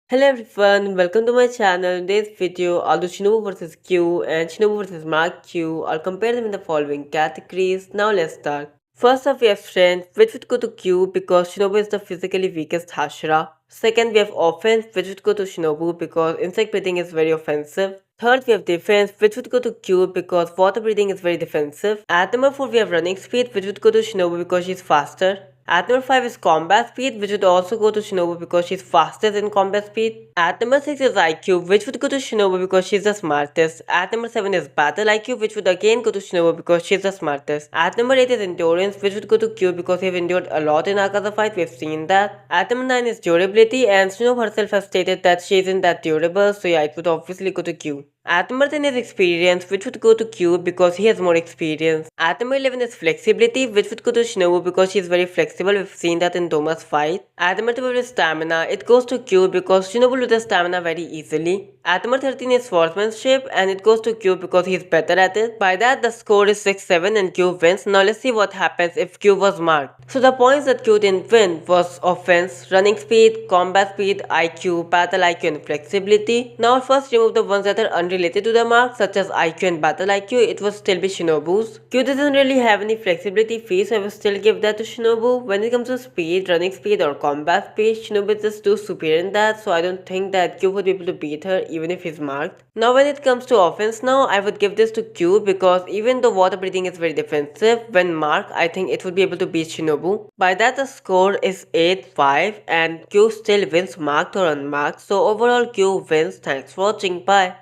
Hello everyone, welcome to my channel. In this video, I'll do Shinobu vs Gyiu and Shinobu vs Mark Q. I'll compare them in the following categories. Now let's start. First up we have strength, which would go to Gyiu because Shinobu is the physically weakest Hashira. Second we have offense, which would go to Shinobu because insect breathing is very offensive. Third we have defense, which would go to Gyiu because water breathing is very defensive. At number 4 we have running speed, which would go to Shinobu because she's faster. At number 5 is combat speed, which would also go to Shinobu because she's fastest in combat speed. At number 6 is IQ, which would go to Shinobu because she's the smartest. At number 7 is battle IQ, which would again go to Shinobu because she's the smartest. At number 8 is endurance, which would go to Q because they've endured a lot in Akaza fight, we've seen that. At number 9 is durability, and Shinobu herself has stated that she isn't that durable, so yeah, it would obviously go to Q. At number 10 is experience, which would go to Q because he has more experience. At number 11 is flexibility, which would go to Shinobu because she is very flexible. We've seen that in Doma's fight. At number 12 is stamina. It goes to Q because Shinobu loses stamina very easily. At number 13 is swordsmanship, and it goes to Q because he is better at it. By that, the score is 6-7 and Q wins. Now let's see what happens if Q was marked. So the points that Q didn't win was offense, running speed, combat speed, IQ, battle IQ and flexibility. Now I'll first remove the ones that are unrelated to the mark such as IQ and battle IQ. It will still be Shinobu's. Q doesn't really have any flexibility fees, so I will still give that to Shinobu. When it comes to speed, running speed or combat speed, Shinobu is just too superior in that, so I don't think that Q would be able to beat her even if he's marked. Now when it comes to offense now, I would give this to Q because even though water breathing is very defensive, when marked I think it would be able to beat Shinobu. By that the score is 8-5 and Q still wins marked or unmarked, so overall Q wins. Thanks for watching, bye.